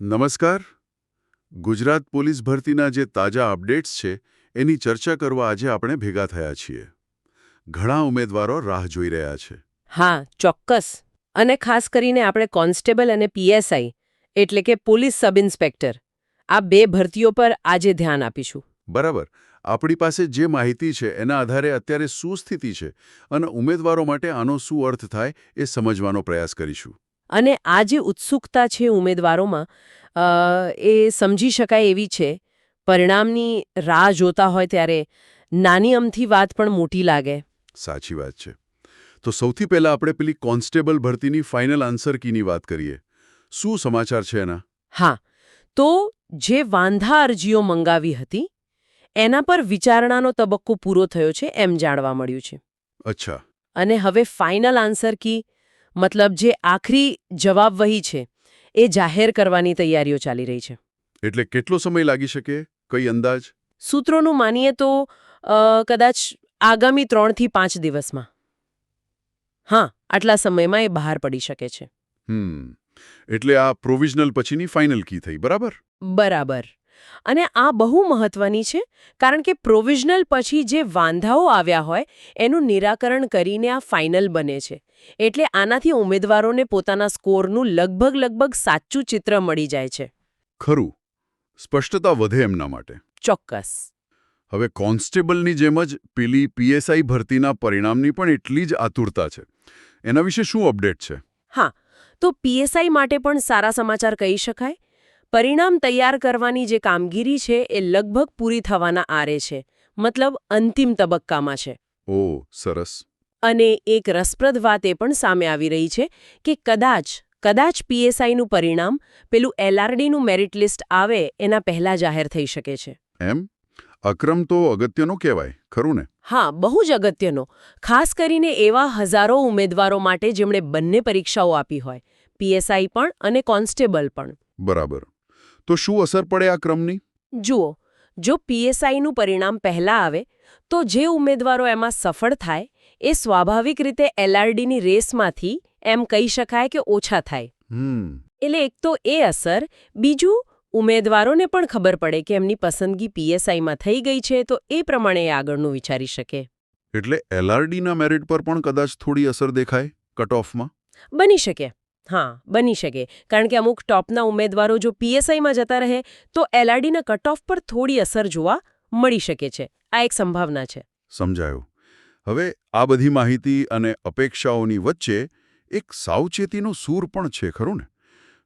નમસ્કાર. ગુજરાત પોલીસ ભરતીના જે તાજા અપડેટ્સ છે એની ચર્ચા કરવા આજે આપણે ભેગા થયા છીએ. ઘણા ઉમેદવારો રાહ જોઈ રહ્યા છે. હા, ચોક્કસ. અને ખાસ કરીને આપણે કોન્સ્ટેબલ અને પીએસઆઈ એટલે કે પોલીસ સબ ઇન્સ્પેક્ટર આ બે ભરતીઓ પર આજે ધ્યાન આપીશું. બરાબર. આપણી પાસે જે માહિતી છે એના આધારે અત્યારે શું સ્થિતિ છે અને ઉમેદવારો માટે આનો શું અર્થ થાય એ સમજવાનો પ્રયાસ કરીશું. અને આ જે ઉત્સુકતા છે ઉમેદવારોમાં એ સમજી શકાય એવી છે. પરિણામની રાહ જોતા હોય ત્યારે નાની અમથી વાત પણ મોટી લાગે. સાચી વાત છે. તો સૌથી પહેલા આપણે પેલી કોન્સ્ટેબલ ભરતીની ફાઇનલ આન્સર કીની વાત કરીએ. શું સમાચાર છે એના? હા, તો જે વાંધા અરજીઓ મંગાવી હતી એના પર વિચારણાનો તબક્કો પૂરો થયો છે એમ જાણવા મળ્યું છે. અચ્છા. અને હવે ફાઇનલ આન્સર કી મતલબ જે આખરી જવાબવહી છે એ જાહેર કરવાની તૈયારીઓ ચાલી રહી છે. એટલે કેટલો સમય લાગી શકે? કઈ અંદાજ? સૂત્રોનું માનીએ તો કદાચ આગામી 3 થી 5 દિવસમાં. હા, આટલા સમયમાં એ બહાર પડી શકે છે. એટલે આ પ્રોવિઝનલ પછીની ફાઇનલ કી થઈ, બરાબર? બરાબર. અને આ બહુ મહત્વની છે કારણ કે પ્રોવિઝનલ પછી જે વાંધાઓ આવ્યા હોય એનું નિરાકરણ કરીને આ ફાઇનલ બને છે. એટલે આનાથી ઉમેદવારોને પોતાના સ્કોરનું લગભગ સાચું ચિત્ર મળી જાય છે. ખરું. સ્પષ્ટતા વધે એમના માટે. ચોક્કસ. હવે કોન્સ્ટેબલની જેમ જ પેલી પીએસઆઈ ભરતીના પરિણામની પણ એટલી જ આતુરતા છે. એના વિશે શું અપડેટ છે? હા, તો પીએસઆઈ માટે પણ સારા સમાચાર કહી શકાય. પરિણામ તૈયાર કરવાની જે કામગીરી છે એ લગભગ પૂરી થવાના આરે છે. મતલબ અંતિમ તબક્કામાં છે. ઓહ, સરસ. અને એક રસપ્રદ વાત એ પણ સામે આવી રહી છે કે કદાચ પીએસઆઈનું પરિણામ પેલું એલઆરડીનું મેરિટ લિસ્ટ આવે એના પહેલા જાહેર થઈ શકે છે. એમ? અક્રમ તો અગત્યનો કહેવાય, ખરું ને? હા, બહુ જ અગત્યનો. ખાસ કરીને એવા હજારો ઉમેદવારો માટે જેમણે બંને પરીક્ષાઓ આપી હોય, પીએસઆઈ પણ અને કોન્સ્ટેબલ પણ. બરાબર. તો શું અસર પડે આ ક્રમની? જુઓ, જો પીએસઆઈનું પરિણામ પહેલા આવે તો જે ઉમેદવારો એમાં સફળ થાય એ સ્વાભાવિક રીતે એલઆરડીની રેસમાંથી એમ કહી શકાય કે ઓછા થાય. એટલે એક તો એ અસર, બીજું ઉમેદવારોને પણ ખબર પડે કે એમની પસંદગી પીએસઆઈમાં થઈ ગઈ છે તો એ પ્રમાણે એ આગળનું વિચારી શકે. એટલે એલઆરડીના મેરિટ પર પણ કદાચ થોડી અસર દેખાય કટ ઓફમાં? બની શકે. હા, બની શકે. કારણ કે અમુક ટોપના ઉમેદવારો જો પીએસઆઈમાં જતા રહે તો એલઆરડીના કટ ઓફ પર થોડી અસર જોવા મળી શકે છે. આ એક સંભાવના છે. સમજાયું. હવે આ બધી માહિતી અને અપેક્ષાઓની વચ્ચે એક સાવચેતીનો સૂર પણ છે, ખરું ને?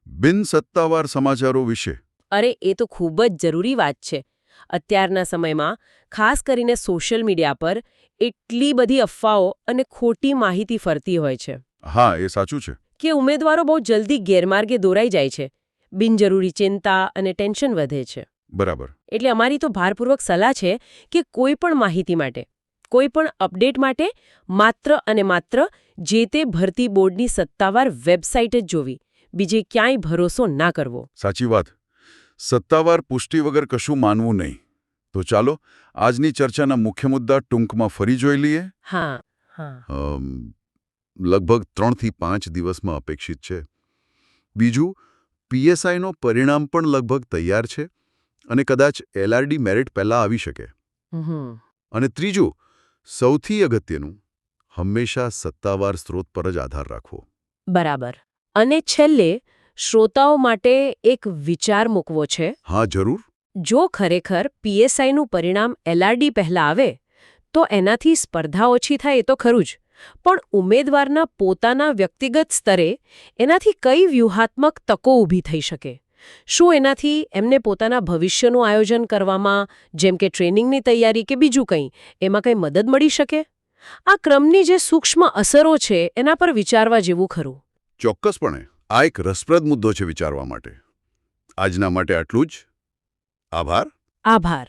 બિનસત્તાવાર સમાચારો વિશે. અરે, એ તો ખૂબ જ જરૂરી વાત છે. અત્યારના સમયમાં ખાસ કરીને સોશિયલ મીડિયા પર એટલી બધી અફવાઓ અને ખોટી માહિતી ફરતી હોય છે. હા, એ સાચું છે. કે ઉમેદવારો બહુ જલ્દી ગેરમાર્ગે દોરાઈ જાય છે. બિનજરૂરી ચિંતા અને ટેન્શન વધે છે. બરાબર. એટલે અમારી તો ભારપૂર્વક સલાહ છે કે કોઈ પણ માહિતી માટે, કોઈ પણ અપડેટ માટે માત્ર અને માત્ર જે તે ભરતી બોર્ડની સત્તાવાર વેબસાઇટ જ જોવી. બીજે ક્યાંય ભરોસો ના કરવો. સાચી વાત. સત્તાવાર પુષ્ટિ વગર કશું માનવું નહીં. તો ચાલો આજની ચર્ચાના મુખ્ય મુદ્દા ટૂંકમાં ફરી જોઈ લઈએ. હા. લગભગ 3 થી 5 દિવસમાં અપેક્ષિત છે. બીજું, પીએસઆઈનો પરિણામ પણ લગભગ તૈયાર છે અને કદાચ એલઆરડી મેરિટ પહેલા આવી શકે. અને ત્રીજું, સૌથી અગત્યનું, હંમેશા સત્તાવાર સ્ત્રોત પર જ આધાર રાખવો. બરાબર. અને છેલ્લે શ્રોતાઓ માટે એક વિચાર મૂકવો છે. હા, જરૂર. જો ખરેખર પીએસઆઈનું પરિણામ એલઆરડી પહેલા આવે તો એનાથી સ્પર્ધા ઓછી થાય એ તો ખરું જ, પણ ઉમેદવારના પોતાના વ્યક્તિગત સ્તરે એનાથી કઈ વ્યૂહાત્મક તકો ઊભી થઈ શકે? શું એનાથી એમને પોતાના ભવિષ્યનું આયોજન કરવામાં, જેમ કે ટ્રેનિંગની તૈયારી કે બીજું કંઈ, એમાં કંઈ મદદ મળી શકે? આ ક્રમની જે સૂક્ષ્મ અસરો છે એના પર વિચારવા જેવું ખરું. ચોક્કસપણે. આ એક રસપ્રદ મુદ્દો છે વિચારવા માટે. આજના માટે આટલું જ. આભાર. આભાર.